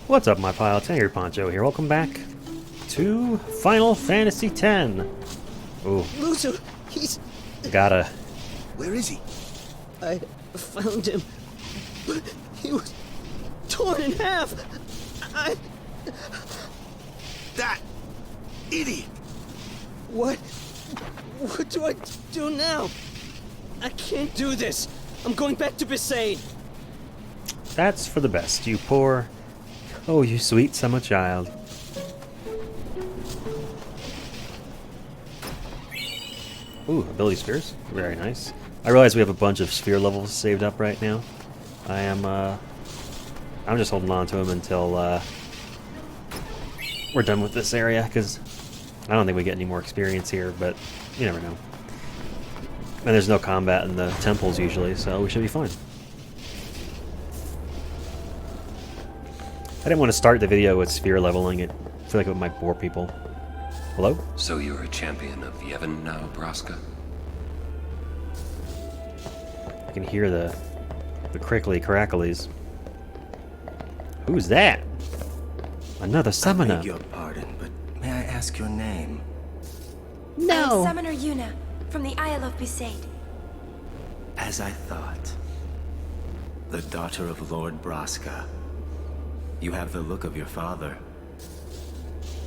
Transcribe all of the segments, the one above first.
What's up, my pile? It's Angryponcho here. Welcome back to Final Fantasy X. Ooh, Loser, he's... gotta. Where is he? I found him, but he was torn in half. That idiot! What do I do now? I can't do this. I'm going back to Besaid. That's for the best, you poor... Oh, you sweet summer child. Ooh, ability spheres. Very nice. I realize we have a bunch of sphere levels saved up right now. I'm just holding on to them until we're done with this area, because I don't think we get any more experience here, but you never know. And there's no combat in the temples usually, so we should be fine. I didn't want to start the video with sphere leveling it. I feel like it might bore people. Hello? So you're a champion of Yevon now, Braska? I can hear the crickly cracklies. Who's that? Another summoner. I beg your pardon, but may I ask your name? No. I'm Summoner Yuna, from the Isle of Besaid. As I thought. The daughter of Lord Braska. You have the look of your father.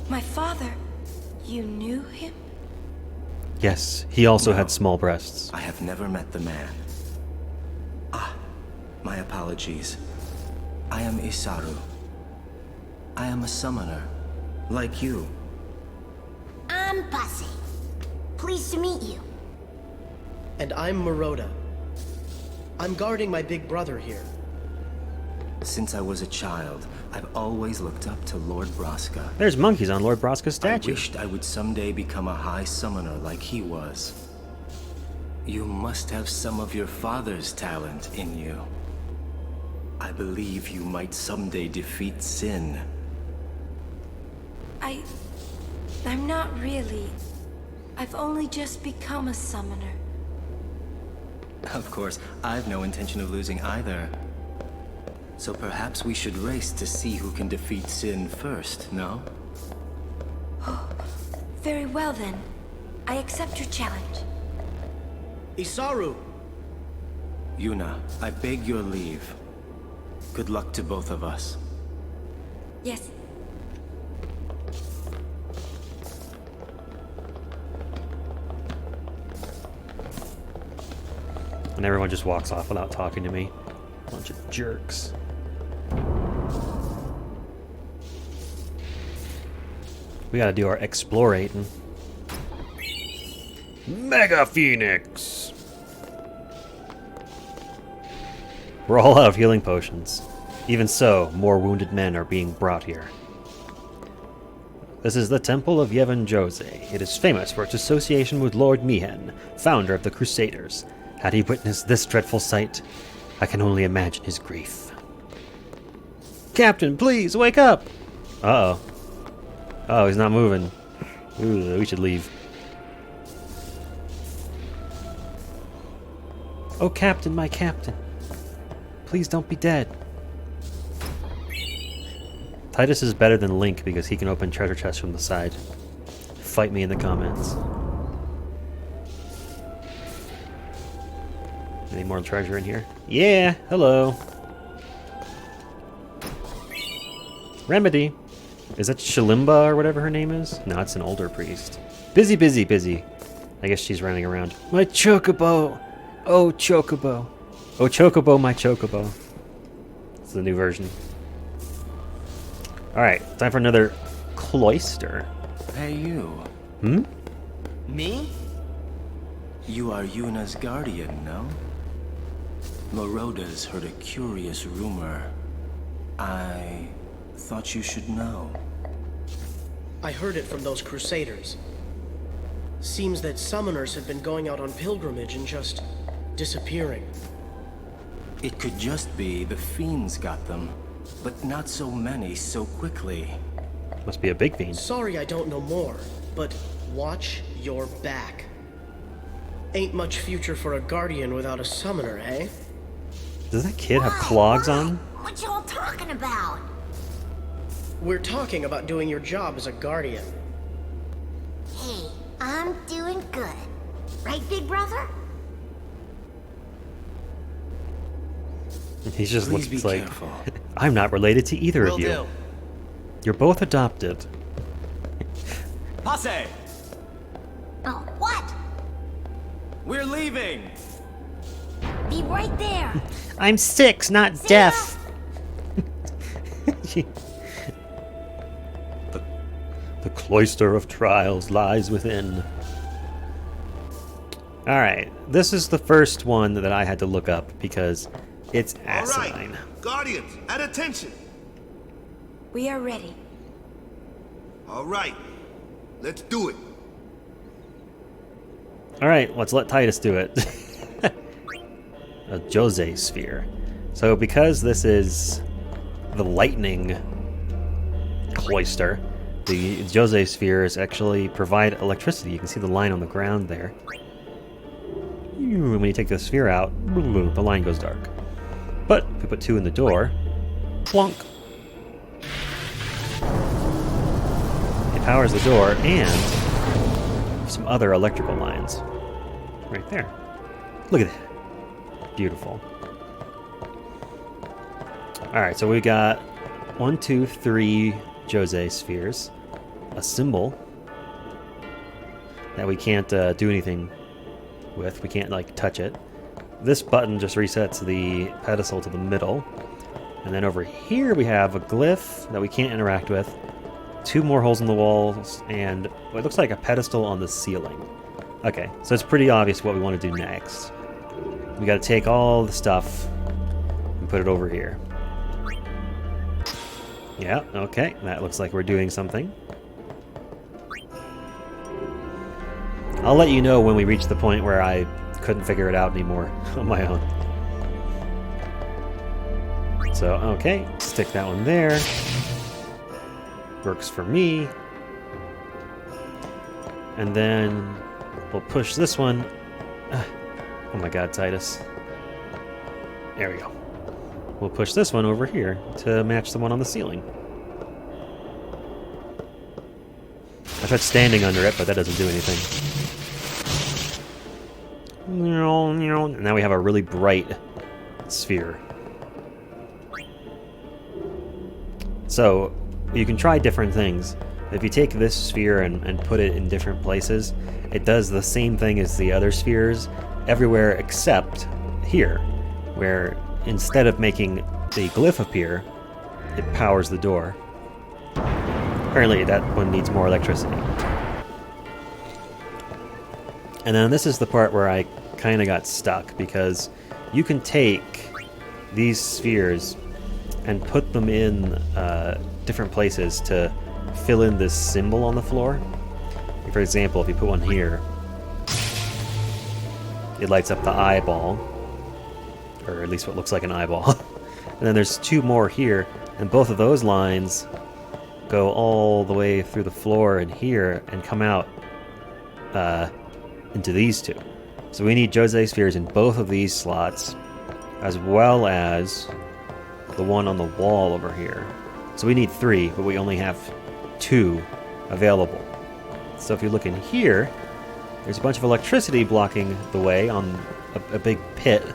My father? You knew him? Yes, he also No. had small breasts. I have never met the man. Ah, my apologies. I am Isaru. I am a summoner, like you. I'm Bussy. Pleased to meet you. And I'm Maroda. I'm guarding my big brother here. Since I was a child, I've always looked up to Lord Braska. There's monkeys on Lord Braska's I statue. wished I would someday become a high summoner like he was. You must have some of your father's talent in you. I believe you might someday defeat Sin. I'm not really. I've only just become a summoner. Of course, I've no intention of losing either. So perhaps we should race to see who can defeat Sin first, no? Very well then. I accept your challenge. Isaru! Yuna, I beg your leave. Good luck to both of us. Yes. And everyone just walks off without talking to me. Bunch of jerks. We gotta do our explorating. Mega Phoenix! We're all out of healing potions. Even so, more wounded men are being brought here. This is the Temple of Yevon Djose. It is famous for its association with Lord Mihen, founder of the Crusaders. Had he witnessed this dreadful sight, I can only imagine his grief. Captain, please, wake up! Uh-oh. Oh, he's not moving. Ooh, we should leave. Oh, Captain, my Captain. Please don't be dead. Titus is better than Link because he can open treasure chests from the side. Fight me in the comments. Any more treasure in here? Yeah, hello. Remedy. Is that Shalimba or whatever her name is? No, it's an older priest. Busy, busy, busy. I guess she's running around. My chocobo! Oh, chocobo. Oh, chocobo, my chocobo. It's the new version. Alright, time for another cloister. Hey, you. Hmm? Me? You are Yuna's guardian, no? Maroda's heard a curious rumor. I thought you should know. I heard it from those crusaders. Seems that summoners have been going out on pilgrimage and just disappearing. It could just be the fiends got them, but not so many so quickly. Must be a big fiend. Sorry I don't know more, but watch your back. Ain't much future for a guardian without a summoner, eh? Does that kid have clogs on? What y'all talking about? We're talking about doing your job as a guardian. Hey, I'm doing good. Right, big brother? He just Please looks be like, careful. I'm not related to either Will of you. do. You're both adopted. Passe! Oh, what? We're leaving! Be right there. I'm 6, not See deaf. The cloister of trials lies within. Alright, this is the first one that I had to look up because it's All right, asinine. Guardians, at attention. We are ready. All right, let's do it. Alright, let's let Titus do it. A Djose sphere. So because this is the lightning cloister, the Djose spheres actually provide electricity. You can see the line on the ground there. When you take the sphere out, the line goes dark. But if you put 2 in the door, plonk. It powers the door and some other electrical lines. Right there. Look at that. Beautiful. Alright, so we got 1, 2, 3 Djose spheres. A symbol that we can't do anything with. We can't, like, touch it. This button just resets the pedestal to the middle. And then over here we have a glyph that we can't interact with. 2 more holes in the walls, and what looks like a pedestal on the ceiling. Okay, so it's pretty obvious what we want to do next. We gotta take all the stuff and put it over here. Yeah, okay, that looks like we're doing something. I'll let you know when we reach the point where I couldn't figure it out anymore on my own. So, okay, stick that one there. Works for me. And then we'll push this one. Oh my god, Titus. There we go. We'll push this one over here to match the one on the ceiling. I tried standing under it, but that doesn't do anything. And now we have a really bright sphere. So, you can try different things. If you take this sphere and put it in different places, it does the same thing as the other spheres everywhere except here, where instead of making the glyph appear, it powers the door. Apparently that one needs more electricity. And then this is the part where I kind of got stuck, because you can take these spheres and put them in different places to fill in this symbol on the floor. For example, if you put one here, it lights up the eyeball, or at least what looks like an eyeball. And then there's 2 more here, and both of those lines go all the way through the floor and here and come out into these 2. So we need Djose spheres in both of these slots, as well as the one on the wall over here. So we need 3, but we only have 2 available. So if you look in here, there's a bunch of electricity blocking the way on a big pit.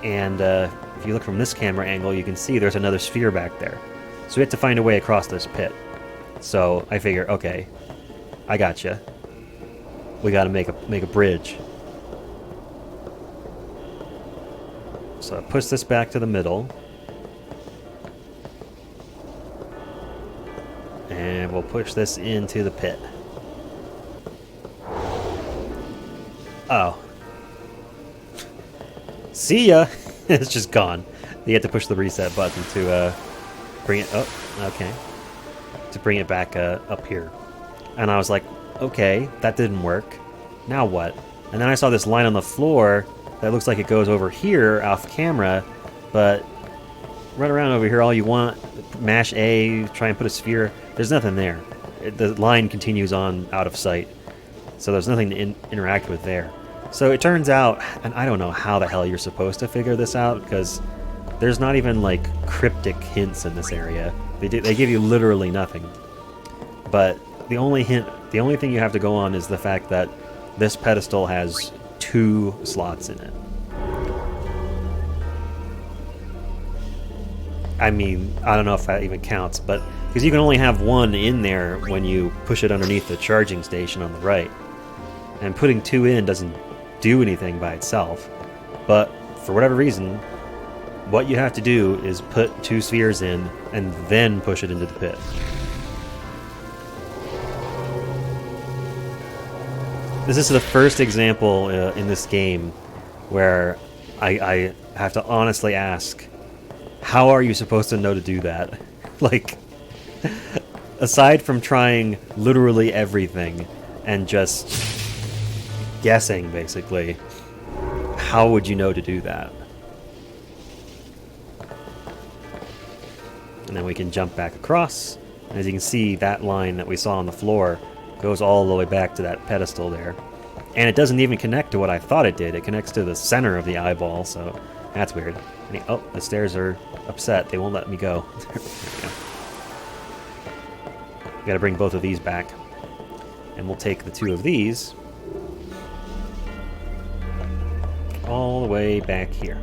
And if you look from this camera angle, you can see there's another sphere back there. So we have to find a way across this pit. So I figure, okay, I gotcha. We gotta make a bridge. So I push this back to the middle. And we'll push this into the pit. Oh. See ya! It's just gone. You have to push the reset button to bring it... Oh, okay. To bring it back up here. And I was like, okay, that didn't work. Now what? And then I saw this line on the floor that looks like it goes over here off camera, but run around over here all you want, mash A, try and put a sphere. There's nothing there. The line continues on out of sight. So there's nothing to interact with there. So it turns out, and I don't know how the hell you're supposed to figure this out, because There's not even like cryptic hints in this area. They give you literally nothing. But the only thing you have to go on is the fact that this pedestal has 2 slots in it. I mean, I don't know if that even counts, but because you can only have 1 in there when you push it underneath the charging station on the right. And putting 2 in doesn't do anything by itself. But for whatever reason, what you have to do is put 2 spheres in and then push it into the pit. This is the first example in this game where I have to honestly ask, how are you supposed to know to do that? Like, aside from trying literally everything and just guessing, basically, how would you know to do that? And then we can jump back across. As you can see, that line that we saw on the floor goes all the way back to that pedestal there. And it doesn't even connect to what I thought it did. It connects to the center of the eyeball, so that's weird. Oh, the stairs are upset. They won't let me go. There we go. Gotta bring both of these back. And we'll take the 2 of these all the way back here.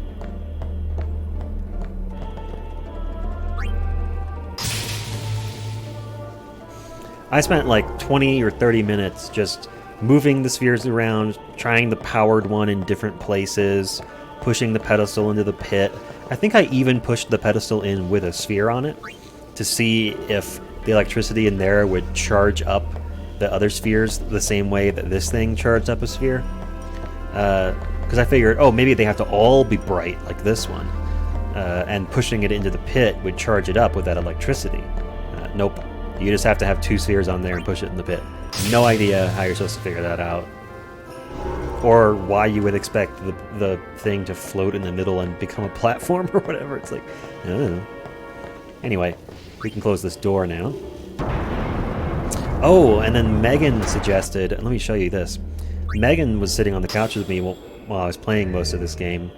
I spent like 20 or 30 minutes just moving the spheres around, trying the powered one in different places, pushing the pedestal into the pit. I think I even pushed the pedestal in with a sphere on it to see if the electricity in there would charge up the other spheres the same way that this thing charged up a sphere. Because I figured, oh, maybe they have to all be bright like this one. And pushing it into the pit would charge it up with that electricity. Nope. You just have to have 2 spheres on there and push it in the pit. No idea how you're supposed to figure that out. Or why you would expect the thing to float in the middle and become a platform or whatever. It's like, I don't know. Anyway, we can close this door now. Oh, and then Megan suggested, let me show you this. Megan was sitting on the couch with me while I was playing most of this game.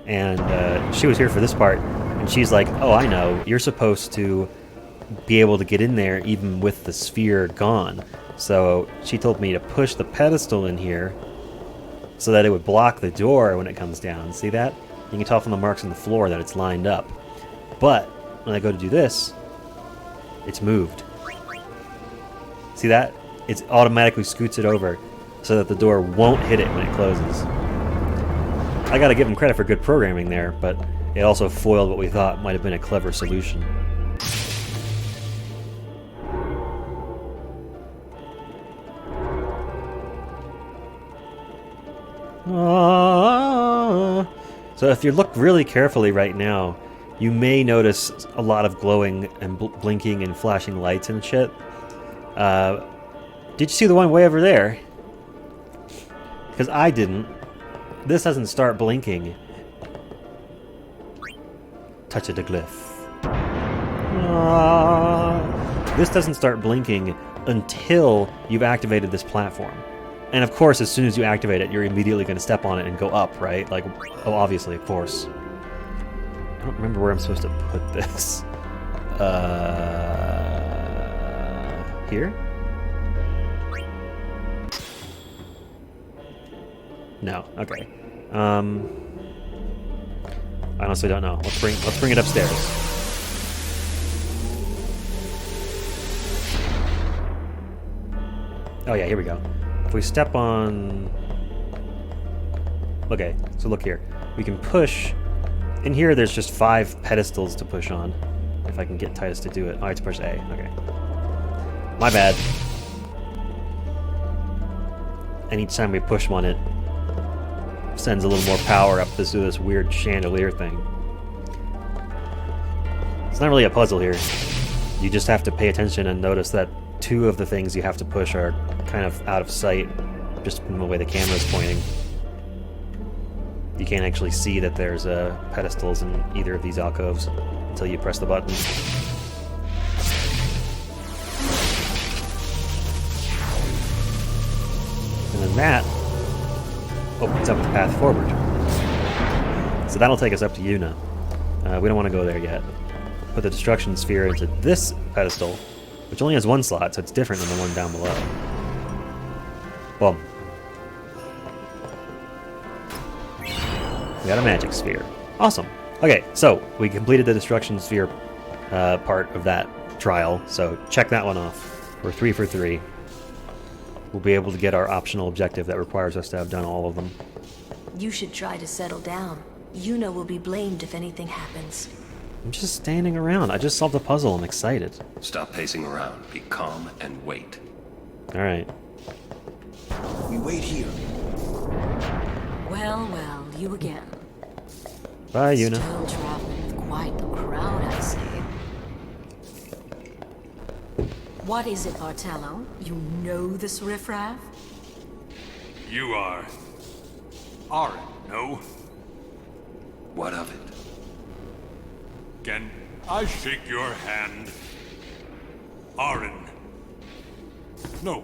And she was here for this part. And she's like, oh, I know. You're supposed to be able to get in there even with the sphere gone. So she told me to push the pedestal in here so that it would block the door when it comes down. See that? You can tell from the marks on the floor that it's lined up. But when I go to do this, it's moved. See that? It automatically scoots it over so that the door won't hit it when it closes. I gotta give them credit for good programming there, but it also foiled what we thought might have been a clever solution. So if you look really carefully right now, you may notice a lot of glowing and blinking and flashing lights and shit. Did you see the one way over there? Because I didn't. This doesn't start blinking. Touch of the glyph. This doesn't start blinking until you've activated this platform. And of course, as soon as you activate it, you're immediately going to step on it and go up, right? Like, oh, obviously, of course. I don't remember where I'm supposed to put this. Here? No. Okay. I honestly don't know. Let's bring it upstairs. Oh yeah, here we go. If we step on... Okay, so look here. We can push... In here, there's just 5 pedestals to push on. If I can get Titus to do it. Oh, I have to push A. Okay. My bad. And each time we push one, it sends a little more power up this weird chandelier thing. It's not really a puzzle here. You just have to pay attention and notice that 2 of the things you have to push are kind of out of sight, just from the way the camera's pointing. You can't actually see that there's pedestals in either of these alcoves until you press the button. And then that opens up the path forward. So that'll take us up to you now. We don't want to go there yet. Put the destruction sphere into this pedestal, which only has one slot, so it's different than the one down below. Boom. We got a magic sphere. Awesome. Okay, so we completed the destruction sphere part of that trial, so check that one off. We're 3 for 3. We'll be able to get our optional objective that requires us to have done all of them. You should try to settle down. Yuna will be blamed if anything happens. I'm just standing around. I just solved a puzzle. I'm excited. Stop pacing around. Be calm and wait. Alright. We wait here. Well, you again. Bye, Yuna. Still traveling with quite the crowd, I say. What is it, Bartello? You know this riffraff? You are... Aaron, no? What of it? Can I shake your hand? Aaron. No,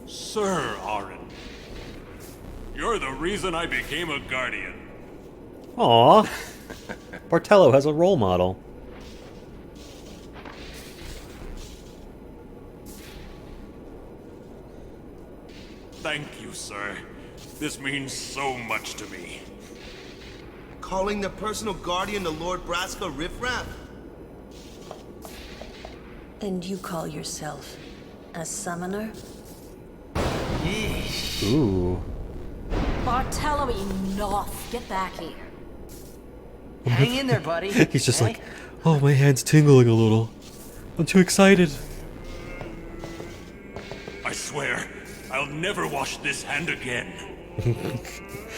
Sir Aaron. You're the reason I became a guardian. Aww. Bartello has a role model. Thank you, sir. This means so much to me. Calling the personal guardian to Lord Braska riffraff? And you call yourself a summoner? Ooh. Bartello, enough. Get back here. Hang in there, buddy. He's just like, oh, my hand's tingling a little. I'm too excited. I swear, I'll never wash this hand again.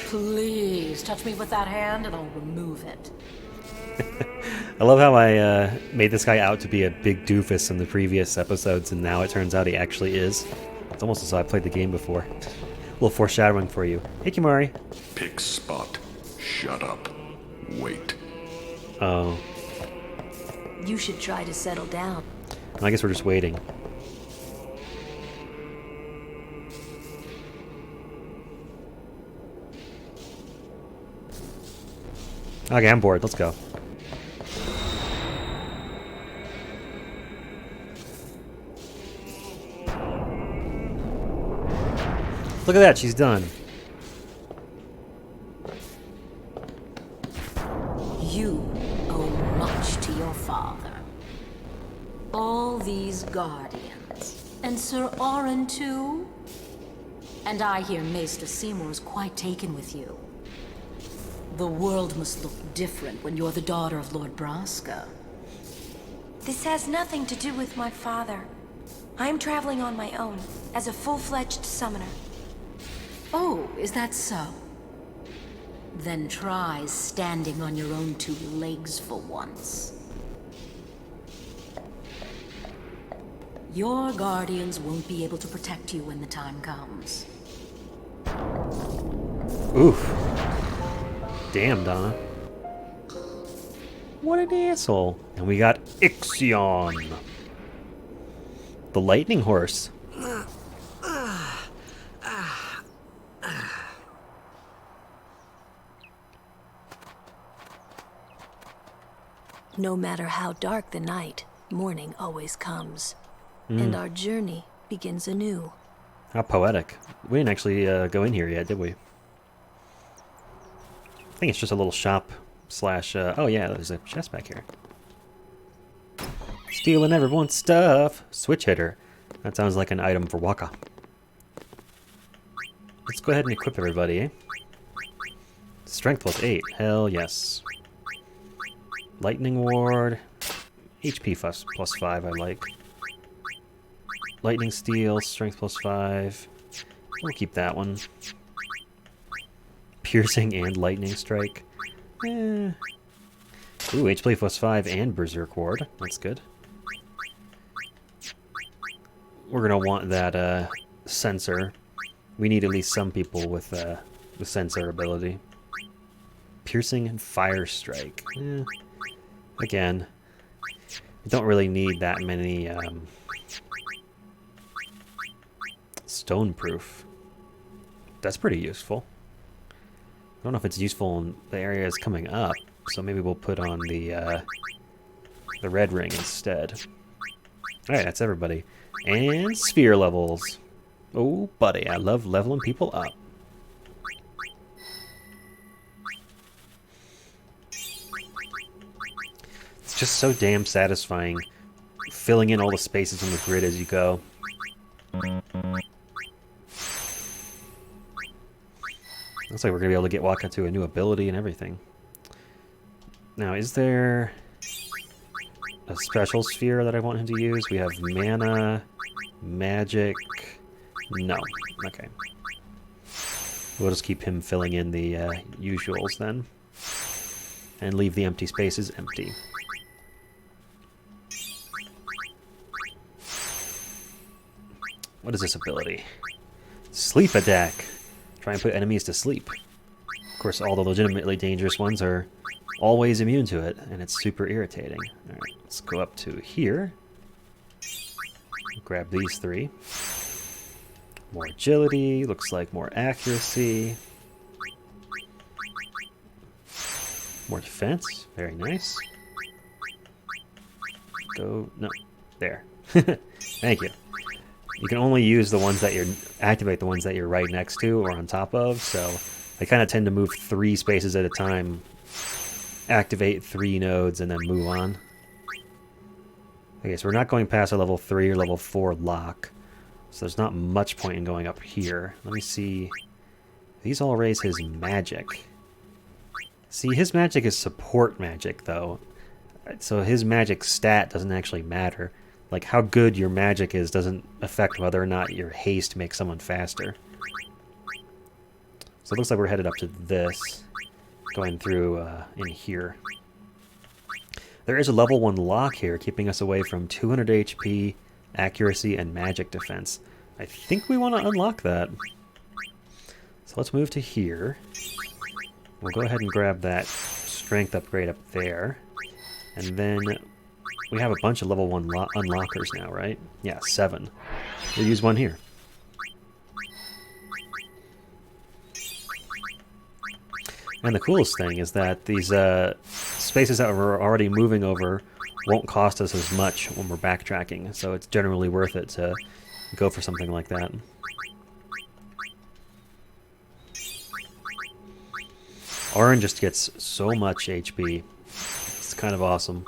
Please, touch me with that hand and I'll remove it. I love how I made this guy out to be a big doofus in the previous episodes, and now it turns out he actually is. It's almost as though I played the game before. A little foreshadowing for you. Hey, Kimari. Pick spot. Shut up. Wait. Oh. You should try to settle down. I guess we're just waiting. Okay, I'm bored. Let's go. Look at that, she's done. You owe much to your father. All these guardians. And Sir Orin too? And I hear Maester Seymour's quite taken with you. The world must look different when you're the daughter of Lord Braska. This has nothing to do with my father. I'm traveling on my own, as a full-fledged summoner. Oh, is that so? Then try standing on your own 2 legs for once. Your guardians won't be able to protect you when the time comes. Oof. Damn, Donna. What an asshole. And we got Ixion. The lightning horse. No matter how dark the night, morning always comes. And our journey begins anew. How poetic. We didn't actually go in here yet, did we? I think it's just a little shop slash... oh yeah, there's a chest back here. Stealing everyone's stuff. Switch hitter. That sounds like an item for Waka. Let's go ahead and equip everybody, eh? Strength +8. Hell yes. Lightning ward. HP +5 I like. Lightning steel, strength +5. We'll keep that one. Piercing and lightning strike. Ooh, HP +5 and berserk ward. That's good. We're gonna want that sensor. We need at least some people with sensor ability. Piercing and fire strike. Again, we don't really need that many stone proof. That's pretty useful. I don't know if it's useful in the areas coming up. So maybe we'll put on the red ring instead. Alright, that's everybody. And sphere levels. Oh, buddy, I love leveling people up. It's just so damn satisfying filling in all the spaces on the grid as you go. Looks like we're going to be able to walk into a new ability and everything. Now, is there a special sphere that I want him to use? We have mana, magic... No. Okay. We'll just keep him filling in the usuals then. And leave the empty spaces empty. What is this ability? Sleep attack. Try and put enemies to sleep. Of course, all the legitimately dangerous ones are always immune to it, and it's super irritating. Alright, let's go up to here. Grab these three. More agility, looks like more accuracy. More defense, very nice. Go, no, there. Thank you. You can only use the ones that activate the ones that you're right next to or on top of, so I kind of tend to move 3 spaces at a time, activate 3 nodes, and then move on. Okay, so we're not going past a level 3 or level 4 lock. So there's not much point in going up here. Let me see. These all raise his magic. See, his magic is support magic, though. So his magic stat doesn't actually matter. Like, how good your magic is doesn't affect whether or not your haste makes someone faster. So it looks like we're headed up to this. Going through in here. There is a level 1 lock here, keeping us away from 200 HP, accuracy, and magic defense. I think we want to unlock that. So let's move to here. We'll go ahead and grab that strength upgrade up there. And then we have a bunch of level 1 unlockers now, right? Yeah, 7. We'll use one here. And the coolest thing is that these spaces that we're already moving over won't cost us as much when we're backtracking, so it's generally worth it to go for something like that. Auron just gets so much HP. It's kind of awesome.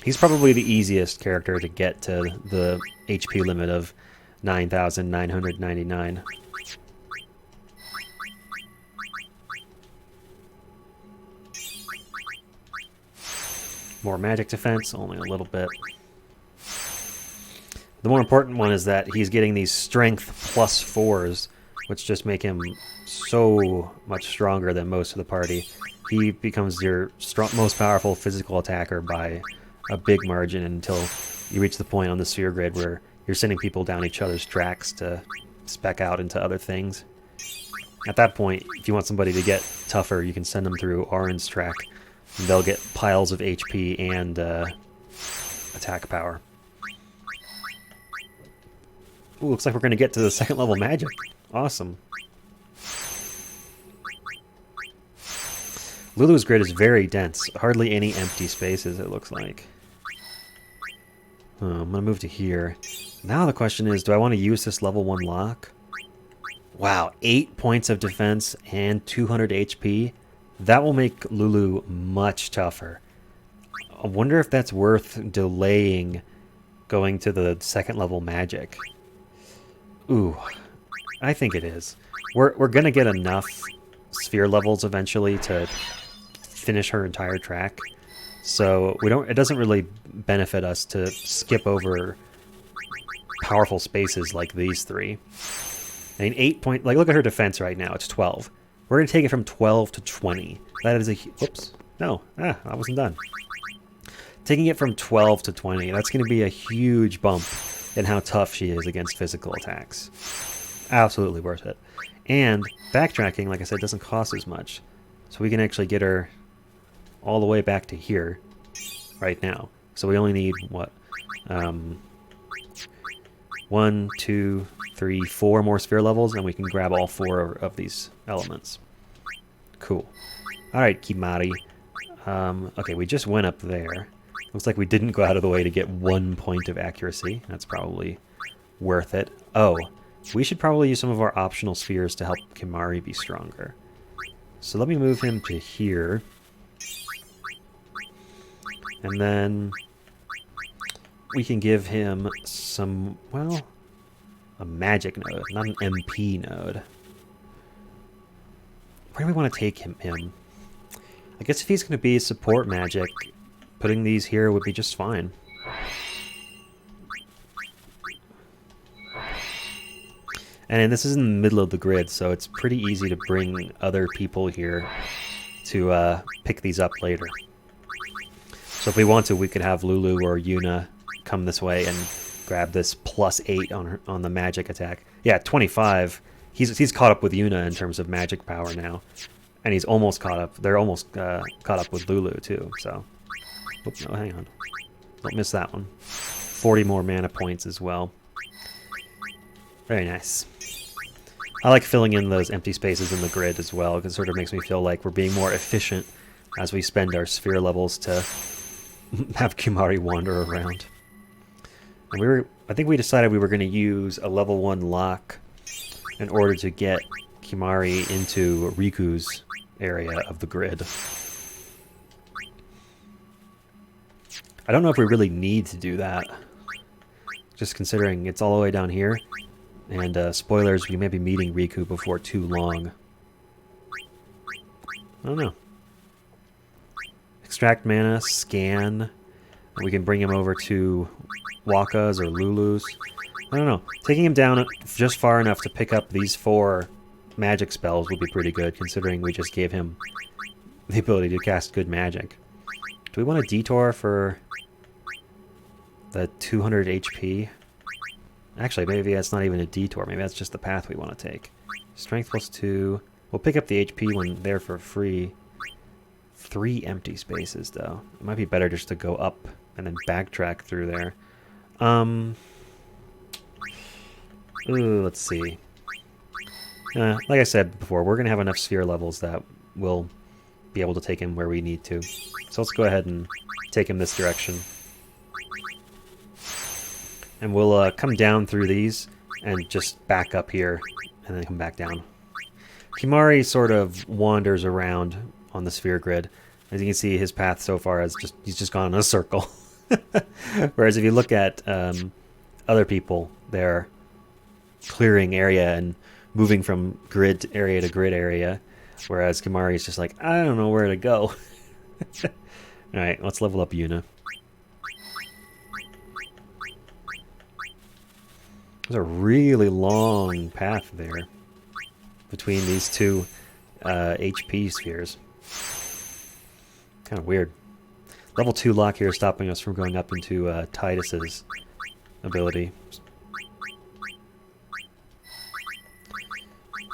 He's probably the easiest character to get to the HP limit of 9,999. More magic defense, only a little bit. The more important one is that he's getting these strength plus 4s, which just make him so much stronger than most of the party. He becomes your most powerful physical attacker by a big margin until you reach the point on the sphere grid where you're sending people down each other's tracks to spec out into other things. At that point, if you want somebody to get tougher, you can send them through Auron's track. And they'll get piles of HP and attack power. Ooh, looks like we're going to get to the 2nd level magic. Awesome. Lulu's grid is very dense. Hardly any empty spaces, it looks like. I'm going to move to here. Now the question is, do I want to use this level 1 lock? Wow, 8 points of defense and 200 HP. That will make Lulu much tougher. I wonder if that's worth delaying going to the 2nd level magic. Ooh, I think it is. We're gonna get enough sphere levels eventually to finish her entire track. So it doesn't really benefit us to skip over powerful spaces like these 3. I mean, 8 point, like look at her defense right now, it's 12. We're going to take it from 12 to 20. That is a... Whoops. No. I wasn't done. Taking it from 12 to 20, that's going to be a huge bump in how tough she is against physical attacks. Absolutely worth it. And backtracking, like I said, doesn't cost as much. So we can actually get her all the way back to here right now. So we only need, what? 1, 2, 3, 4 more sphere levels, and we can grab all 4 of these elements. Cool. Alright, Kimari. Okay, we just went up there. Looks like we didn't go out of the way to get 1 point of accuracy. That's probably worth it. Oh, we should probably use some of our optional spheres to help Kimari be stronger. So let me move him to here. And then we can give him some, well, a magic node, not an MP node. Where do we want to take him? I guess if he's going to be support magic, putting these here would be just fine. And this is in the middle of the grid, so it's pretty easy to bring other people here to pick these up later. So if we want to, we could have Lulu or Yuna come this way and grab this +8 on the magic attack. Yeah, 25. He's caught up with Yuna in terms of magic power now, and he's almost caught up. They're almost caught up with Lulu too. So, oops, no, hang on, don't miss that one. 40 more mana points as well. Very nice. I like filling in those empty spaces in the grid as well, because it sort of makes me feel like we're being more efficient as we spend our sphere levels to have Kimari wander around. And I think we decided we were going to use a level 1 lock in order to get Kimari into Riku's area of the grid. I don't know if we really need to do that, just considering it's all the way down here. And spoilers, we may be meeting Riku before too long. I don't know. Extract mana, scan, and we can bring him over to Waka's or Lulu's. I don't know. Taking him down just far enough to pick up these 4 magic spells would be pretty good, considering we just gave him the ability to cast good magic. Do we want a detour for the 200 HP? Actually, maybe that's not even a detour. Maybe that's just the path we want to take. Strength +2. We'll pick up the HP when they're for free. 3 empty spaces, though. It might be better just to go up and then backtrack through there. Ooh, let's see. Like I said before, we're going to have enough sphere levels that we'll be able to take him where we need to. So let's go ahead and take him this direction. And we'll come down through these and just back up here and then come back down. Kimari sort of wanders around on the sphere grid. As you can see, his path so far is he's just gone in a circle. Whereas if you look at other people, they're clearing area and moving from grid area to grid area. Whereas Kimari is just like, I don't know where to go. Alright, let's level up Yuna. There's a really long path there between these 2 HP spheres. Kind of weird. Level 2 lock here is stopping us from going up into Tidus's ability.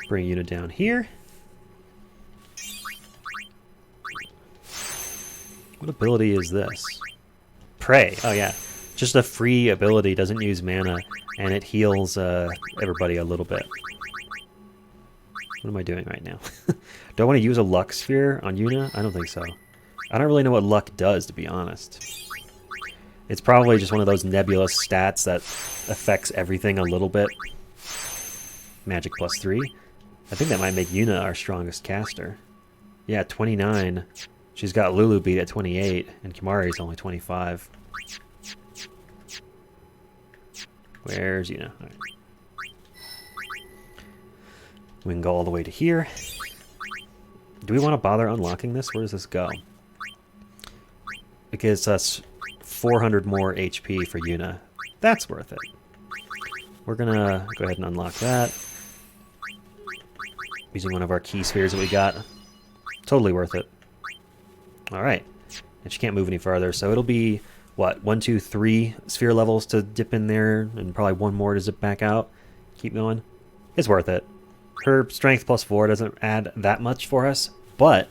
Bring Yuna down here. What ability is this? Pray. Oh yeah. Just a free ability, doesn't use mana, and it heals everybody a little bit. What am I doing right now? Do I want to use a luck sphere on Yuna? I don't think so. I don't really know what luck does, to be honest. It's probably just one of those nebulous stats that affects everything a little bit. Magic +3. I think that might make Yuna our strongest caster. Yeah, 29. She's got Lulu beat at 28, and Kimari's only 25. Where's Yuna? All right. We can go all the way to here. Do we want to bother unlocking this? Where does this go? It gives us 400 more HP for Yuna. That's worth it. We're gonna go ahead and unlock that. Using one of our key spheres that we got. Totally worth it. Alright. And she can't move any farther, so it'll be, what, 1, 2, 3 sphere levels to dip in there, and probably 1 more to zip back out. Keep going. It's worth it. Her strength +4 doesn't add that much for us, but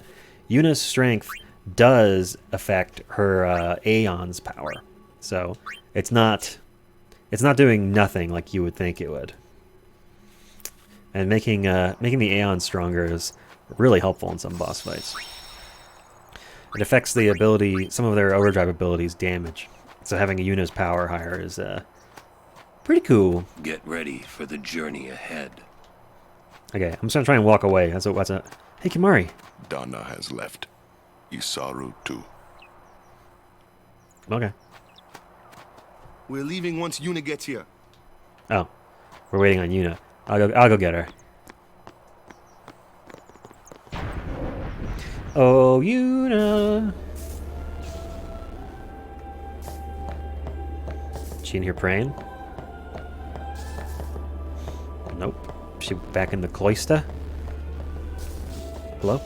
Yuna's strength does affect her Aeon's power. So it's not doing nothing like you would think it would. And making the Aeon stronger is really helpful in some boss fights. It affects the ability, some of their overdrive abilities damage. So having a Yuna's power higher is pretty cool. Get ready for the journey ahead. Okay, I'm just gonna try and walk away. That's a. Hey, Kimari. Donna has left. Isaru too. Okay. We're leaving once Yuna gets here. Oh, we're waiting on Yuna. I'll go get her. Oh, Yuna. She in here praying? Nope. She back in the cloister? Hello?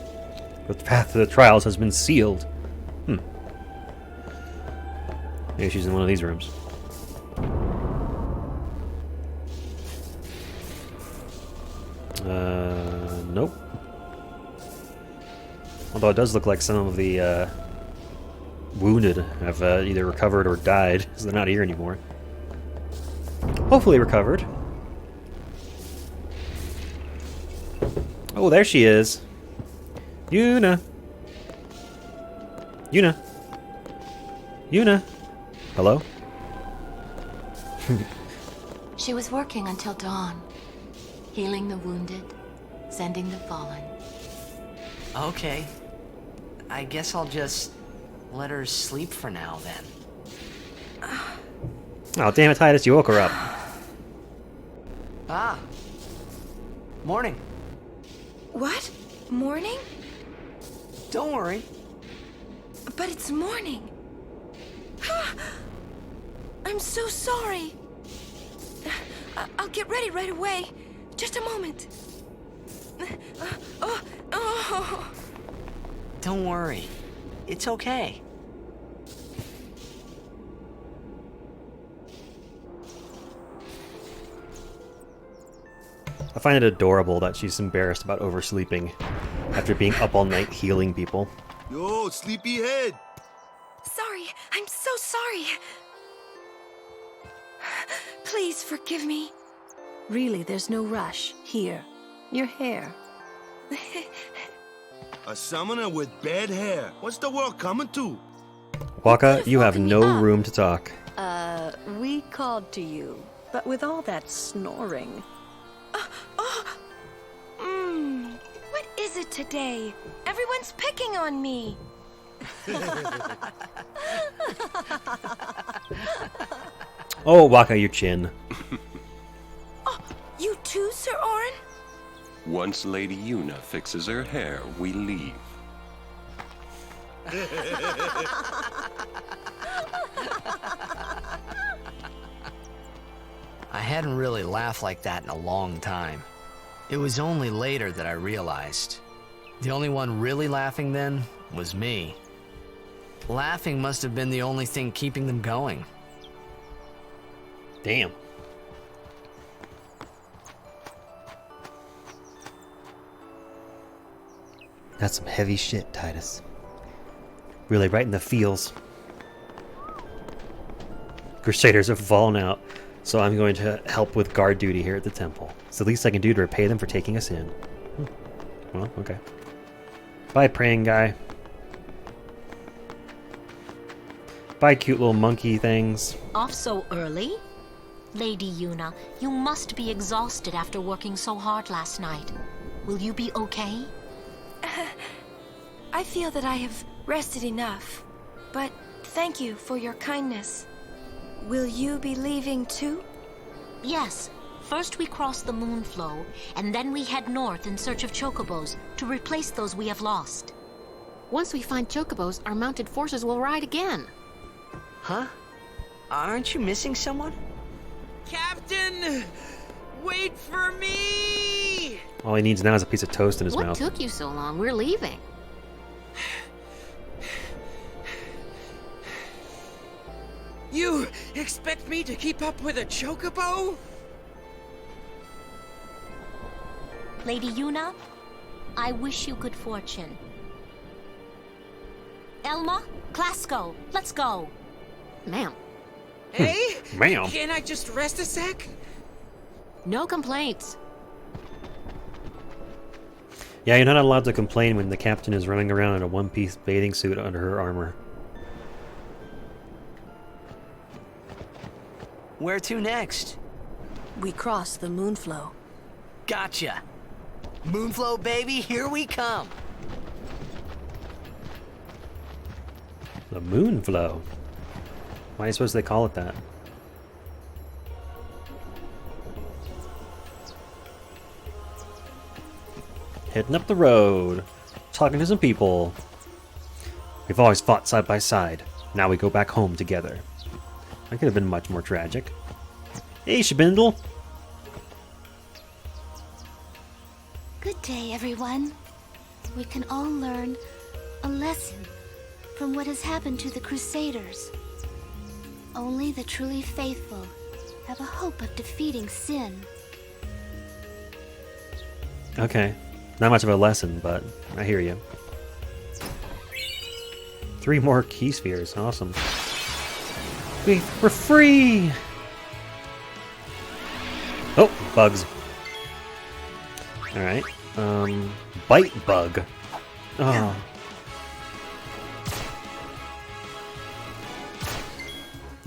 The path to the trials has been sealed. Maybe she's in one of these rooms. Nope. Although it does look like some of the wounded have either recovered or died, because they're not here anymore. Hopefully recovered. Oh, there she is. Yuna. Yuna. Yuna. Hello? She was working until dawn, healing the wounded, sending the fallen. Okay. I guess I'll just let her sleep for now, then. Oh, damn it, Titus, you woke her up. Ah. Morning. What? Morning? Don't worry. But it's morning. I'm so sorry. I'll get ready right away. Just a moment. Don't worry. It's okay. I find it adorable that she's embarrassed about oversleeping after being up all night healing people. Yo, sleepyhead. Sorry. I'm so sorry. Please forgive me. Really, there's no rush. Here. Your hair. A summoner with bad hair. What's the world coming to? Waka, you have no room to talk. We called to you, but with all that snoring. What is it today? Everyone's picking on me. Oh, Waka, your chin. Oh, you too, Sir Orin? Once Lady Yuna fixes her hair, we leave. I hadn't really laughed like that in a long time. It was only later that I realized. The only one really laughing then was me. Laughing must have been the only thing keeping them going. Damn. That's some heavy shit, Titus. Really right in the feels. Crusaders have fallen out, so I'm going to help with guard duty here at the temple. It's the least I can do to repay them for taking us in. Well, okay. Bye, praying guy. Bye, cute little monkey things. Off so early? Lady Yuna, you must be exhausted after working so hard last night. Will you be okay? I feel that I have rested enough, but thank you for your kindness. Will you be leaving too? Yes. First we cross the Moonflow, and then we head north in search of chocobos to replace those we have lost. Once we find chocobos, our mounted forces will ride again. Huh? Aren't you missing someone? Captain! Wait for me! All he needs now is a piece of toast in his What mouth. took you so long? We're leaving. You expect me to keep up with a chocobo? Lady Yuna, I wish you good fortune. Elma, Klasko, let's go. Ma'am. Hey? Ma'am. Can't I just rest a sec? No complaints. Yeah, you're not allowed to complain when the captain is running around in a one-piece bathing suit under her armor. Where to next? We cross the Moonflow. Gotcha. Moonflow, baby, here we come. The Moonflow. Why are you supposed to call it that? Heading up the road, talking to some people. We've always fought side by side. Now we go back home together. That could have been much more tragic. Hey, Shabindle. Good day, everyone. We can all learn a lesson from what has happened to the Crusaders. Only the truly faithful have a hope of defeating sin. Okay. Not much of a lesson, but I hear you. 3 more key spheres. Awesome. We're free! Oh, bugs. Alright. Bite bug. Oh.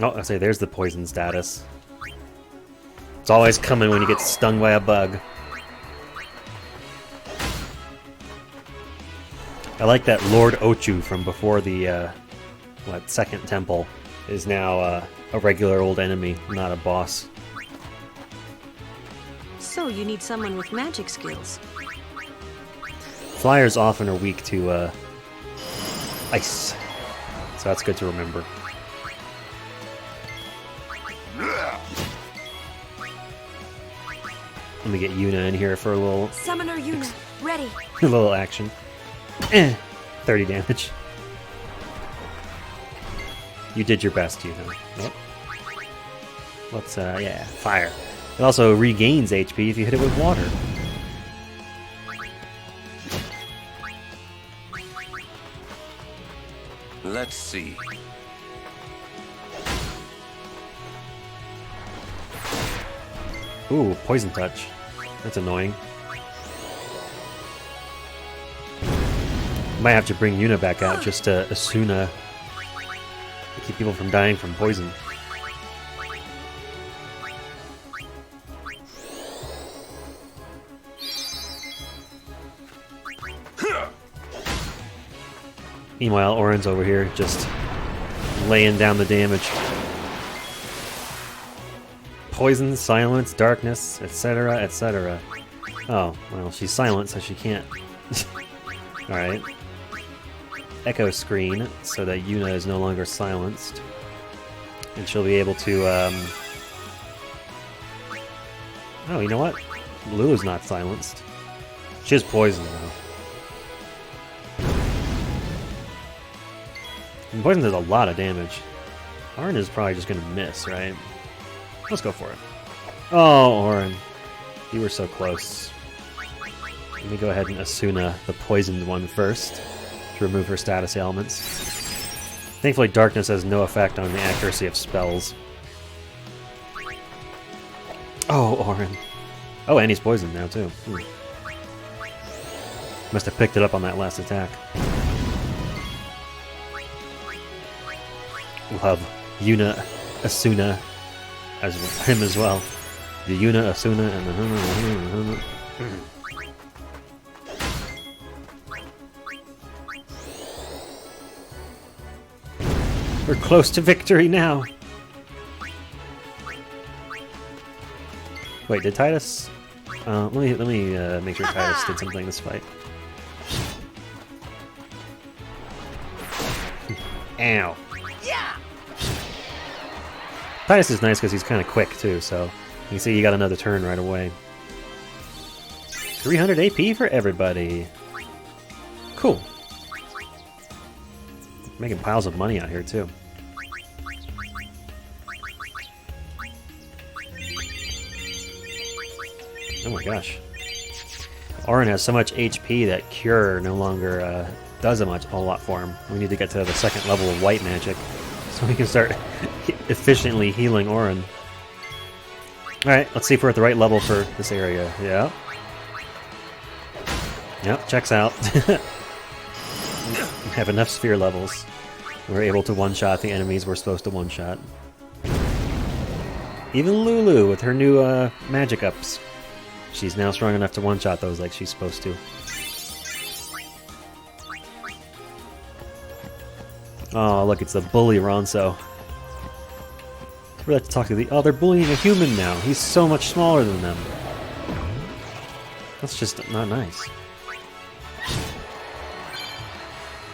Oh, I say there's the poison status. It's always coming when you get stung by a bug. I like that Lord Ochu from before the, second temple is now a regular old enemy, not a boss. So you need someone with magic skills. Flyers often are weak to ice, so that's good to remember. Let me get Yuna in here for a little Summoner Yuna, ready. a little action. 30 damage. You did your best, Yuna. Yep. Let's yeah, fire. It also regains HP if you hit it with water. Let's see. Ooh, poison touch. That's annoying. Might have to bring Yuna back out just to Asuna to keep people from dying from poison. Meanwhile, Orin's over here just laying down the damage. Poison, silence, darkness, etc., etc. Oh, well, she's silent, so she can't. Alright. Echo screen, so that Yuna is no longer silenced. And she'll be able to, Oh, you know what? Lulu's not silenced. She has poison, though. And poison does a lot of damage. Orin is probably just gonna miss, right? Let's go for it. Oh, Orin. You were so close. Let me go ahead and Asuna the poisoned one first to remove her status ailments. Thankfully, darkness has no effect on the accuracy of spells. Oh, Orin. Oh, and he's poisoned now, too. Must have picked it up on that last attack. We'll have Yuna, Asuna, as him as well. The Yuna, Asuna, and the We're close to victory now. Wait, did Titus? Let me make sure Titus did something this fight. Ow. Yeah. Titus is nice because he's kind of quick too, so you can see he got another turn right away. 300 AP for everybody. Cool. Making piles of money out here too. Oh my gosh. Orin has so much HP that Cure no longer does a lot for him. We need to get to the second level of white magic so we can start efficiently healing Orin. Alright, let's see if we're at the right level for this area. Yeah. Yep, checks out. We have enough sphere levels. We're able to one-shot the enemies we're supposed to one-shot. Even Lulu with her new magic ups. She's now strong enough to one-shot those like she's supposed to. Oh, look, it's the bully Ronso. We're about to talk to the... Oh, they're bullying a human now. He's so much smaller than them. That's just not nice.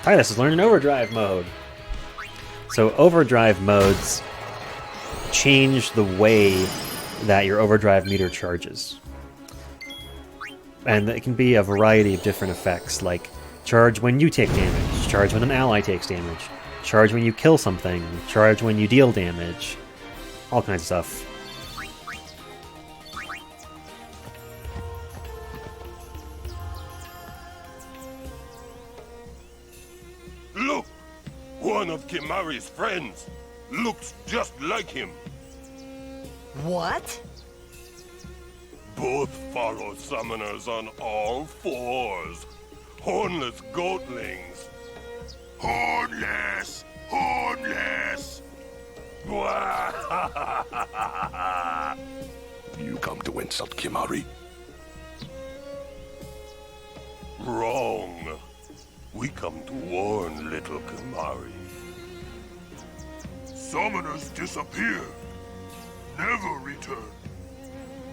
Titus is learning overdrive mode. So overdrive modes change the way that your overdrive meter charges. And it can be a variety of different effects, like charge when you take damage, charge when an ally takes damage, charge when you kill something, charge when you deal damage, all kinds of stuff. Look! One of Kimari's friends looks just like him. What? Both follow summoners on all fours. Hornless goatlings. Hornless! Hornless! You come to insult Kimari? Wrong. We come to warn little Kimari. Summoners disappear. Never return.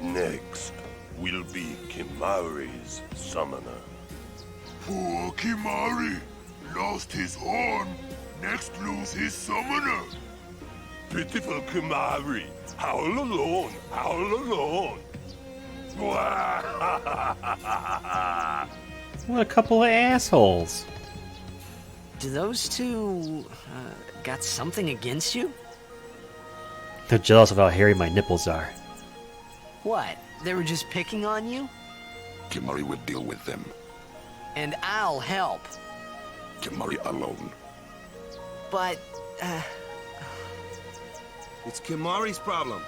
Next will be Kimari's summoner. Poor Kimari. Lost his horn. Next lose his summoner. Pitiful Kimari. Howl alone. Howl alone. What a couple of assholes. Do those two got something against you? They're jealous of how hairy my nipples are. What? They were just picking on you? Kimari will deal with them. And I'll help. Kimari alone. But, It's Kimari's problem.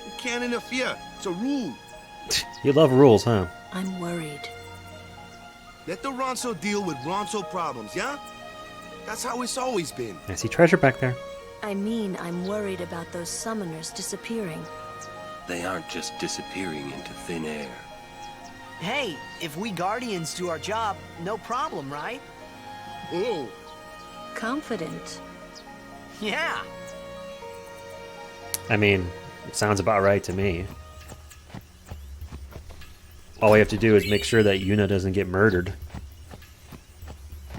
You can't interfere. It's a rule. You love rules, huh? I'm worried. Let the Ronso deal with Ronso problems, yeah? That's how it's always been. I see treasure back there. I mean, I'm worried about those summoners disappearing. They aren't just disappearing into thin air. hey, if we Guardians do our job, no problem, right? Oh. Confident. Yeah. I mean, it sounds about right to me. All we have to do is make sure that Yuna doesn't get murdered.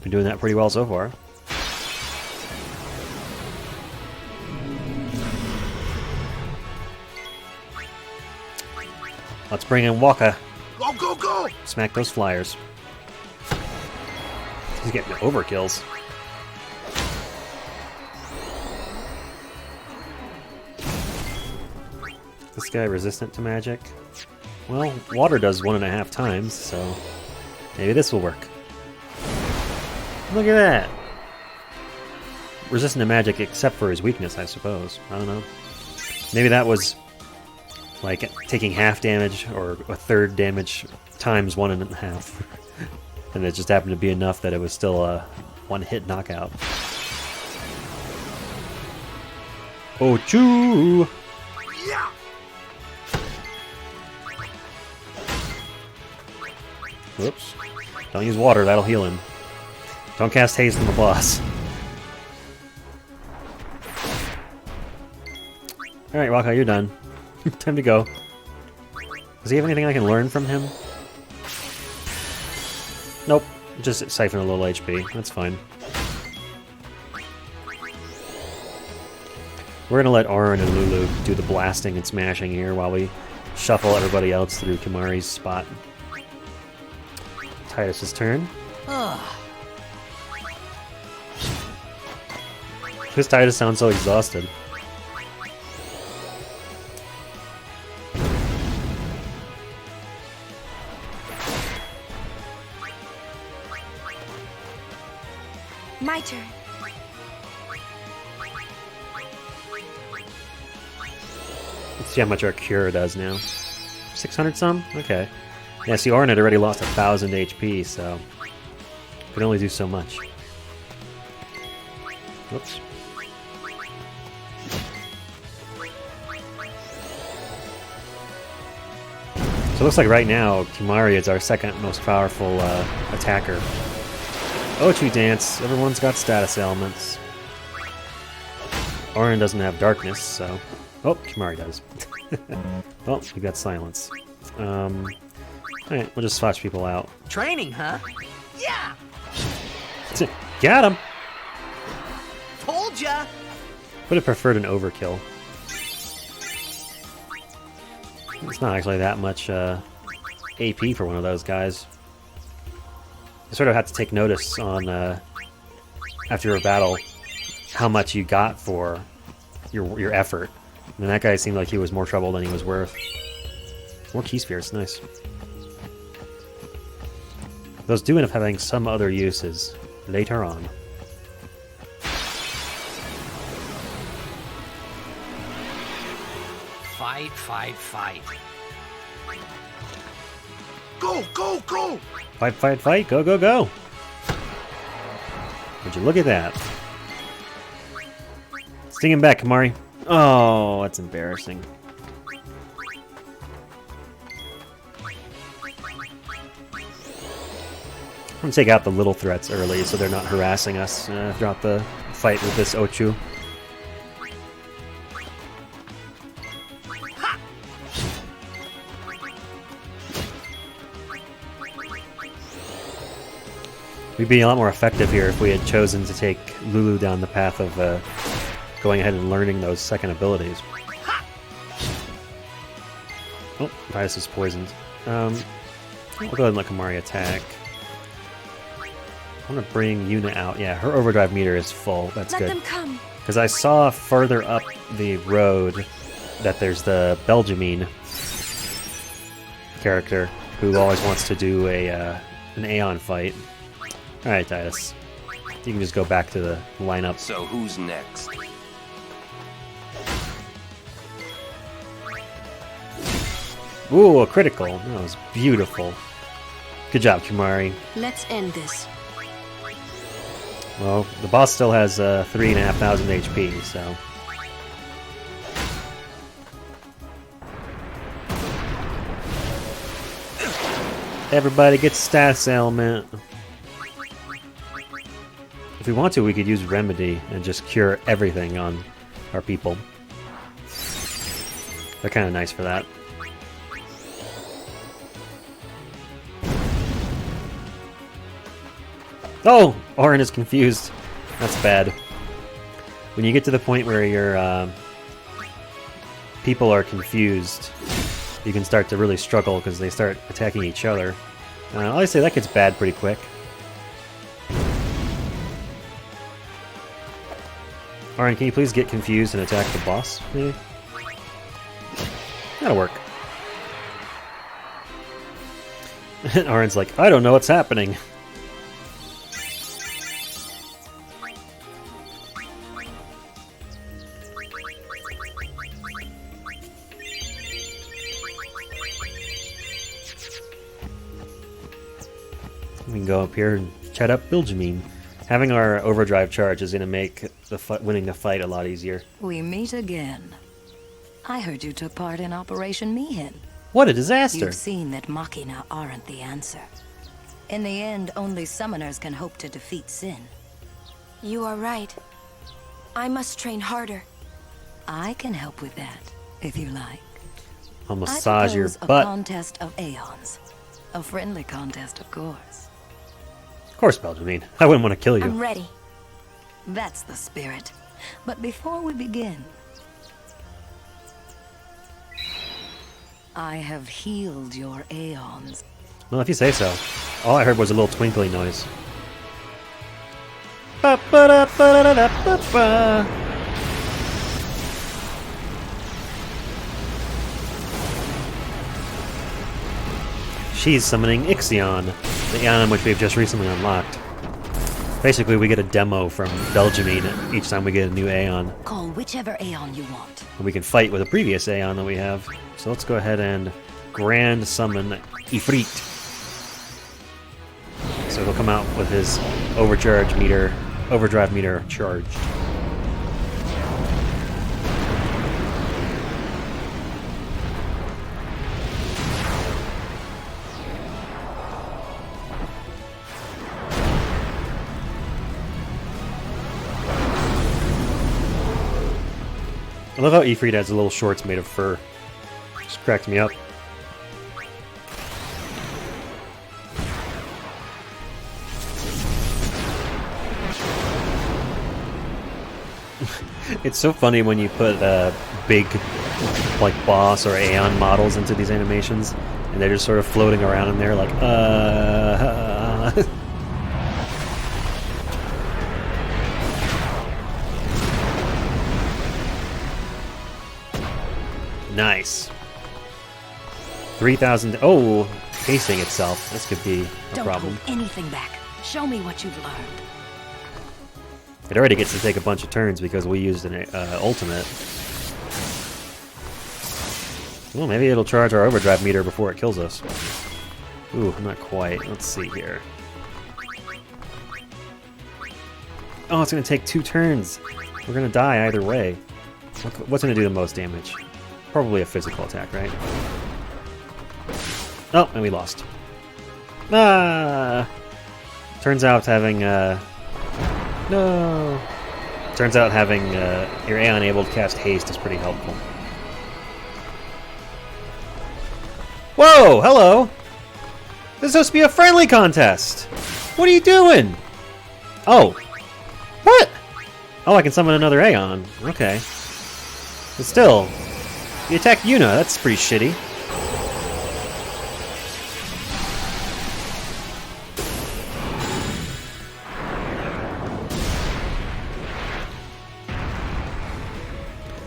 Been doing that pretty well so far. Let's bring in Waka. Go, go, go! Smack those flyers. He's getting overkills. This guy resistant to magic? Well, water does 1.5 times, so maybe this will work. Look at that! Resistant to magic except for his weakness, I suppose. I don't know. Maybe that was like taking half damage or a third damage times 1.5. And it just happened to be enough that it was still a one-hit knockout. Oh, choo! Yeah! Whoops. Don't use water, that'll heal him. Don't cast haste on the boss. Alright, Waka, you're done. Time to go. Does he have anything I can learn from him? Nope. Just siphon a little HP. That's fine. We're gonna let Auron and Lulu do the blasting and smashing here while we shuffle everybody else through Kimari's spot. Titus's turn. This Titus sounds so exhausted. My turn. Let's see how much our cure does now. 600 some? Okay. Yeah, see, Orin had already lost 1,000 HP, so could only do so much. Whoops. So it looks like right now, Kimahri is our second most powerful attacker. Ochu Dance, everyone's got status ailments. Orin doesn't have darkness, so... Oh, Kimahri does. Well, we got silence. Alright, we'll just swatch people out. Training, huh? Yeah! Got him! Told ya! Would have preferred an overkill. It's not actually that much AP for one of those guys. You sort of have to take notice on, after a battle, how much you got for your effort. And that guy seemed like he was more trouble than he was worth. More key spheres, nice. Those do end up having some other uses later on. Fight, fight, fight. Go, go, go! Fight, fight, fight, go, go, go! Would you look at that? Sting him back, Kimahri. Oh, that's embarrassing. I'm gonna take out the little threats early so they're not harassing us throughout the fight with this Ochu. We'd be a lot more effective here if we had chosen to take Lulu down the path of going ahead and learning those second abilities. Oh, Titus is poisoned. We'll go ahead and let Kimahri attack. I want to bring Yuna out. Yeah, her overdrive meter is full. That's good. Let them come. Because I saw further up the road that there's the Belgiumine character who always wants to do an Aeon fight. Alright, Titus. You can just go back to the lineup. So who's next? Ooh, a critical. That was beautiful. Good job, Kimahri. Let's end this. Well, the boss still has 3,500 HP, so... Everybody gets status ailment. If we want to, we could use Remedy and just cure everything on our people. They're kind of nice for that. Oh! Orin is confused. That's bad. When you get to the point where your people are confused, you can start to really struggle because they start attacking each other. I'll say that gets bad pretty quick. Orin, can you please get confused and attack the boss, maybe? That'll work. Orin's like, I don't know what's happening. We can go up here and chat up Belgiumine. Having our overdrive charge is going to make the winning the fight a lot easier. We meet again. I heard you took part in Operation Mihin. What a disaster! You've seen that Machina aren't the answer. In the end, only summoners can hope to defeat Sin. You are right. I must train harder. I can help with that, if you like. I'll massage your a butt. contest of Aeons. A friendly contest, of course. Of course, Belgiumine. I wouldn't want to kill you. I'm ready. That's the spirit. But before we begin, I have healed your Aeons. Well, if you say so. All I heard was a little twinkly noise. Ba-ba-da-ba-da-da-ba-ba. She's summoning Ixion, the Aeon which we've just recently unlocked. Basically, we get a demo from Belgiumine each time we get a new Aeon. Call whichever Aeon you want. And we can fight with a previous Aeon that we have. So let's go ahead and Grand Summon Ifrit. So he'll come out with his overdrive meter charged. I love how Ifrit has little shorts made of fur. Just cracks me up. It's so funny when you put big, like, boss or Aeon models into these animations, and they're just sort of floating around in there like, Nice. 3,000. Oh, pacing itself. This could be a problem. Don't hold anything back. Show me what you've learned. It already gets to take a bunch of turns because we used an ultimate. Well, maybe it'll charge our overdrive meter before it kills us. Ooh, not quite. Let's see here. Oh, it's going to take 2 turns. We're going to die either way. What's going to do the most damage? Probably a physical attack, right? Oh, and we lost. Ah! Turns out having, no! Turns out having your Aeon able to cast haste is pretty helpful. Whoa! Hello! This is supposed to be a friendly contest! What are you doing? Oh. What? Oh, I can summon another Aeon. Okay. But still, you attacked Yuna. That's pretty shitty.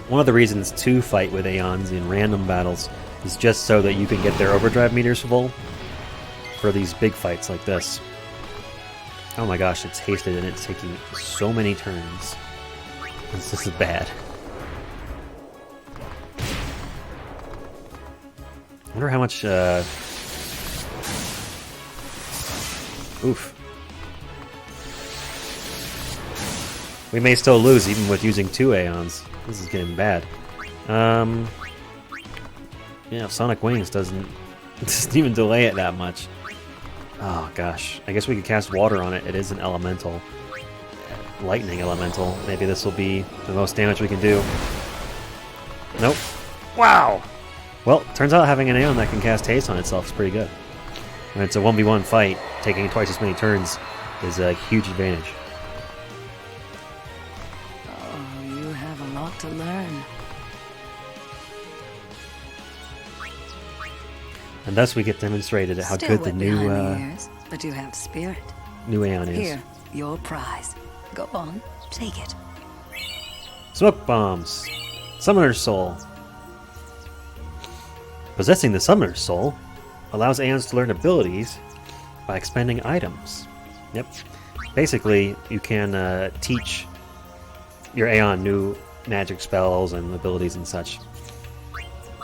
One of the reasons to fight with Aeons in random battles is just so that you can get their overdrive meters full for these big fights like this. Oh my gosh, it's hasted and it's taking so many turns. This is bad. I wonder how much, oof. We may still lose even with using 2 Aeons. This is getting bad. Yeah, Sonic Wings doesn't even delay it that much. Oh gosh, I guess we could cast water on it. It is an elemental. Lightning elemental. Maybe this will be the most damage we can do. Nope. Wow! Well, turns out having an Aeon that can cast haste on itself is pretty good. When it's a 1v1 fight, taking twice as many turns is a huge advantage. Oh, you have a lot to learn. And thus we get demonstrated how Still good the wet new behind the ears, but you have spirit. new Aeon is. Here, your prize. Go on, take it. Smoke bombs. Summoner's Soul. Possessing the Summoner's Soul allows Aeons to learn abilities by expending items. Yep. Basically, you can teach your Aeon new magic spells and abilities and such.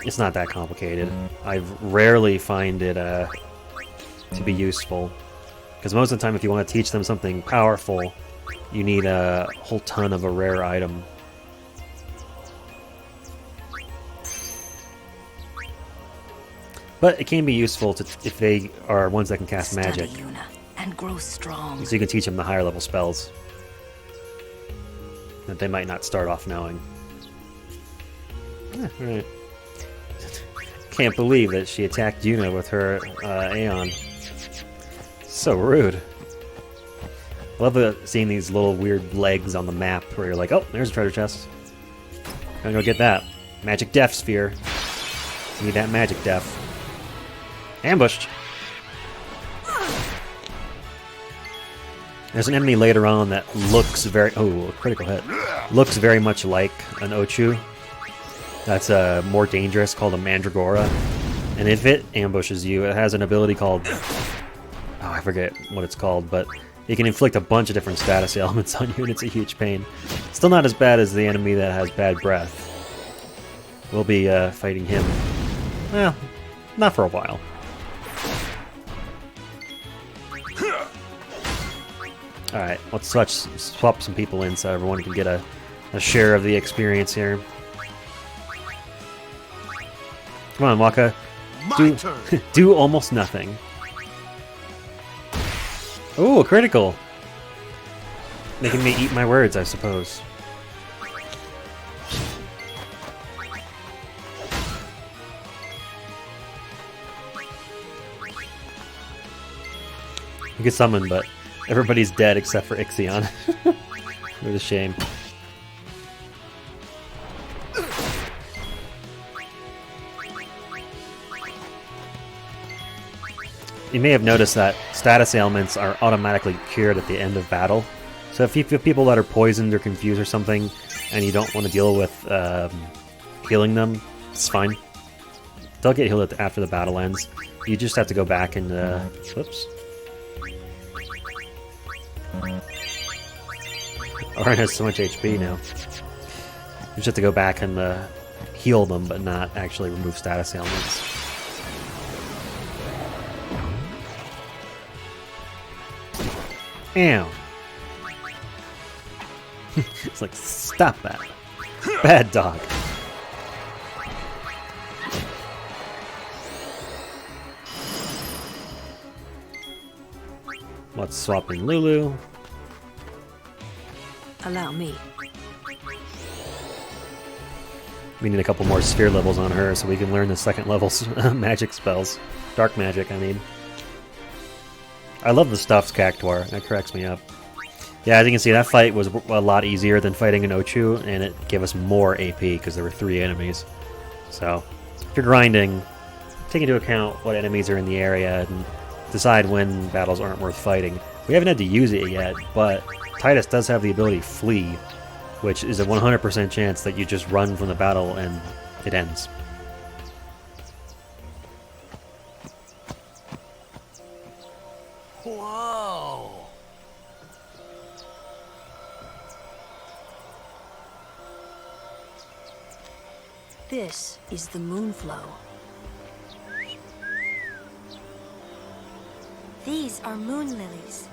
It's not that complicated. I rarely find it to be useful. Because most of the time, if you want to teach them something powerful, you need a whole ton of a rare item. But it can be useful if they are ones that can cast magic. Study, Yuna, and grow strong. So you can teach them the higher level spells that they might not start off knowing. Right. Can't believe that she attacked Yuna with her Aeon. So rude. I love seeing these little weird legs on the map where you're like, oh, there's a treasure chest. Gonna go get that. Magic Death Sphere. Need that Magic Death. Ambushed! There's an enemy later on that looks very... Oh, a critical hit. Looks very much like an Ochu. That's more dangerous, called a Mandragora. And if it ambushes you, it has an ability called... Oh, I forget what it's called, but it can inflict a bunch of different status ailments on you, and it's a huge pain. Still not as bad as the enemy that has bad breath. We'll be fighting him. Well, Not for a while. Alright, let's swap some people in so everyone can get a share of the experience here. Come on, Waka. Do almost nothing. Ooh, a critical. Making me eat my words, I suppose. You get summoned, but everybody's dead except for Ixion. What a shame. You may have noticed that status ailments are automatically cured at the end of battle. So if you have people that are poisoned or confused or something, and you don't want to deal with healing them, it's fine. They'll get healed after the battle ends. You just have to go back and... whoops. Orin has so much HP now. You just have to go back and heal them, but not actually remove status ailments. Ow. It's like, stop that. Bad dog. Let's swap in Lulu. Allow me. We need a couple more sphere levels on her so we can learn the second level magic spells. Dark magic, I mean. I love the stuffed Cactuar. That cracks me up. Yeah, as you can see, that fight was a lot easier than fighting an Ochu, and it gave us more AP because there were 3 enemies. So, if you're grinding, take into account what enemies are in the area and decide when battles aren't worth fighting. We haven't had to use it yet, but Tidus does have the ability Flee, which is a 100% chance that you just run from the battle and it ends. Whoa! This is the Moonflow. These are moon lilies.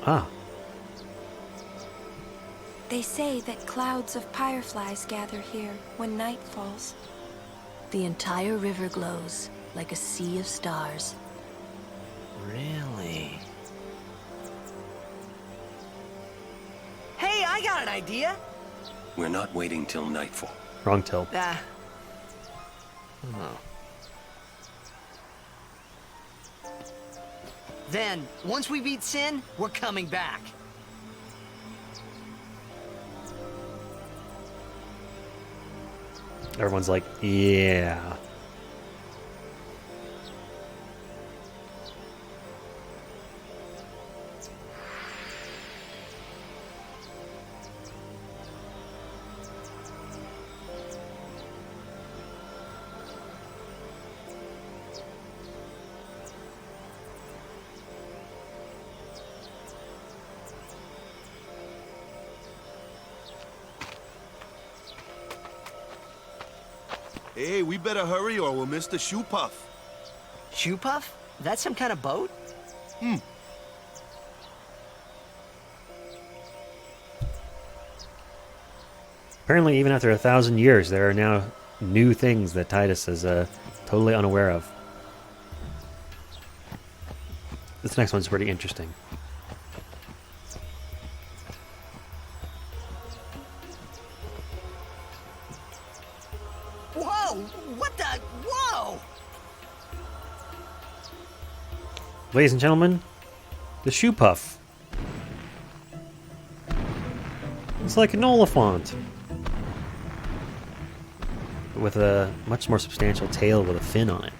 Ah. They say that clouds of fireflies gather here when night falls. The entire river glows like a sea of stars. Really? Hey, I got an idea! We're not waiting till nightfall. Wrong till. Oh. Then, once we beat Sin, we're coming back. Everyone's like, yeah. Hey, we better hurry or we'll miss the shoe puff. Shoe puff? That's some kind of boat? Apparently, even after 1,000 years, there are now new things that Tidus is totally unaware of. This next one's pretty interesting. Whoa! What the? Whoa! Ladies and gentlemen, the shoe puff. It's like an Oliphant, with a much more substantial tail with a fin on it.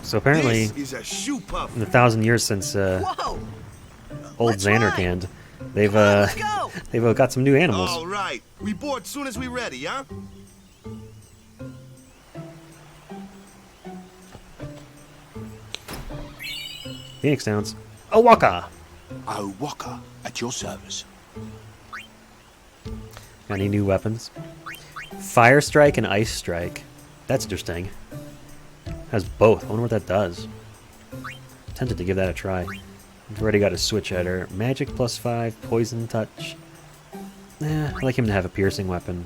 So apparently, This is a shoe puff. in the 1,000 years since Whoa! old Xanarkand, they've go! they've got some new animals. All right. We board soon as we ready, huh? Phoenix Downs. Owaka! Owaka, at your service. Any new weapons? Fire Strike and Ice Strike. That's interesting. Has both. I wonder what that does. Tempted to give that a try. We've already got a switch header. Magic +5, poison touch. I like him to have a piercing weapon.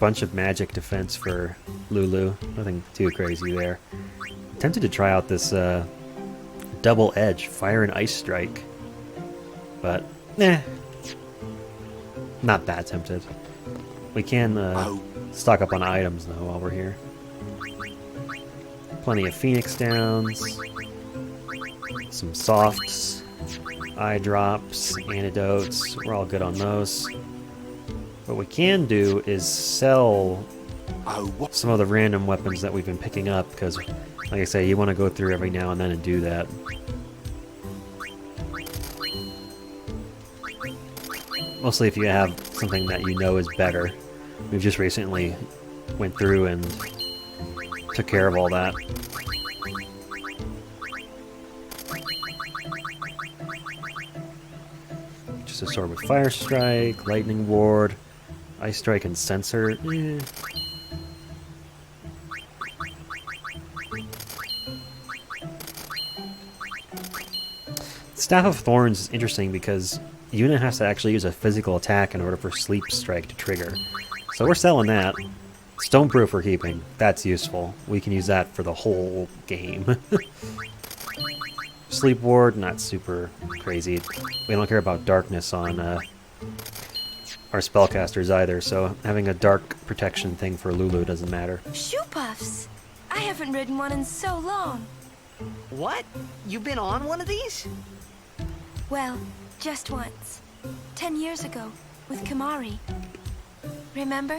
Bunch of magic defense for Lulu. Nothing too crazy there. Tempted to try out this double edge, fire and ice strike. But, not that tempted. We can stock up on items, though, while we're here. Plenty of Phoenix Downs. Some softs. Eye drops. Antidotes. We're all good on those. What we can do is sell some of the random weapons that we've been picking up, because, like I say, you want to go through every now and then and do that. Mostly if you have something that you know is better. We've just recently went through and took care of all that. Just a sword with Fire Strike, Lightning Ward, Ice Strike, and Sensor. Staff of Thorns is interesting because Yuna has to actually use a physical attack in order for Sleep Strike to trigger. So we're selling that. Stoneproof we're keeping. That's useful. We can use that for the whole game. Sleep Ward, not super crazy. We don't care about darkness on our spellcasters either, so having a dark protection thing for Lulu doesn't matter. Shoe puffs! I haven't ridden one in so long. What? You've been on one of these? Well, just once. 10 years ago, with Kimari. Remember?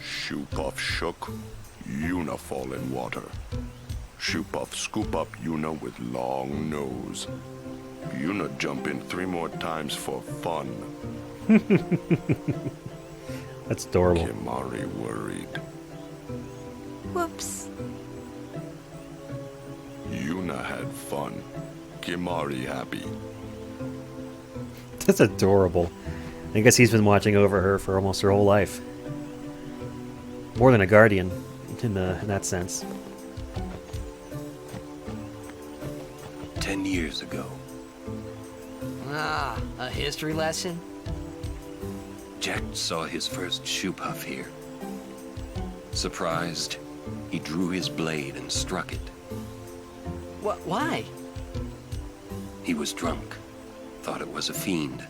Shoe Puff shook, Yuna fall in water. Shoe Puff scoop up Yuna with long nose. Yuna jump in 3 more times for fun. That's adorable. Kimari worried. Whoops. Yuna had fun. Kimari happy. That's adorable. I guess he's been watching over her for almost her whole life. More than a guardian, in that sense. 10 years ago. Ah, a history lesson? Jack saw his first shoe puff here. Surprised, he drew his blade and struck it. Why? He was drunk. Thought it was a fiend.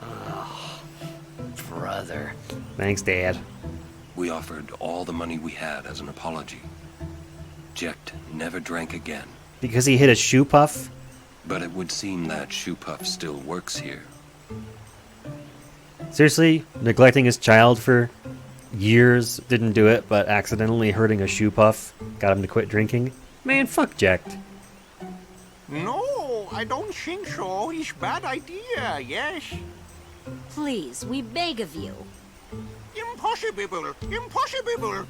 Oh, brother. Thanks, Dad. We offered all the money we had as an apology. Jecht never drank again. Because he hit a shoe puff? But it would seem that shoe puff still works here. Seriously? Neglecting his child for years, didn't do it, but accidentally hurting a shoe puff got him to quit drinking? Man, fuck Jecht. No, I don't think so. It's bad idea, yes. Please, we beg of you. Impossible! Impossible!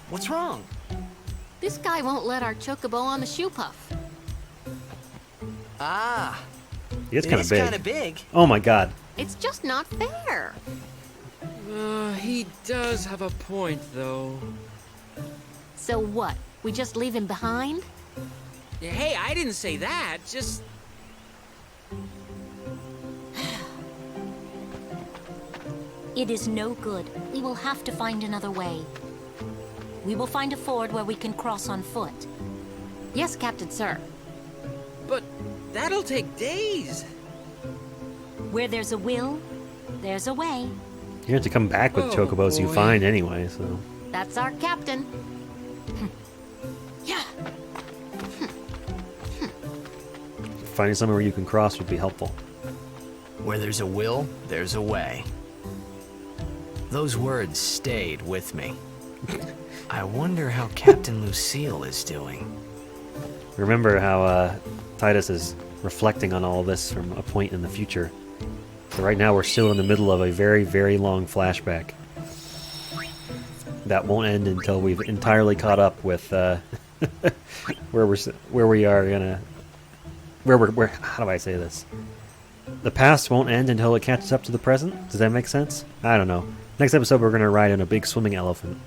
What's wrong? This guy won't let our chocobo on the shoe puff. Ah. It's kind of big. Kind of big. Oh my god. It's just not fair. He does have a point, though. So what? We just leave him behind? Hey, I didn't say that. Just... It is no good. We will have to find another way. We will find a ford where we can cross on foot. Yes, Captain Sir. But that'll take days. Where there's a will, there's a way. You have to come back with chocobos you find anyway, so... That's our captain. Yeah. Finding somewhere where you can cross would be helpful. Where there's a will, there's a way. Those words stayed with me. I wonder how Captain Lucille is doing. Remember how Titus is reflecting on all this from a point in the future. So right now we're still in the middle of a very, very long flashback. That won't end until we've entirely caught up with where we are gonna... Where how do I say this? the past won't end until it catches up to the present? Does that make sense? I don't know. Next episode, we're going to ride in a big swimming elephant.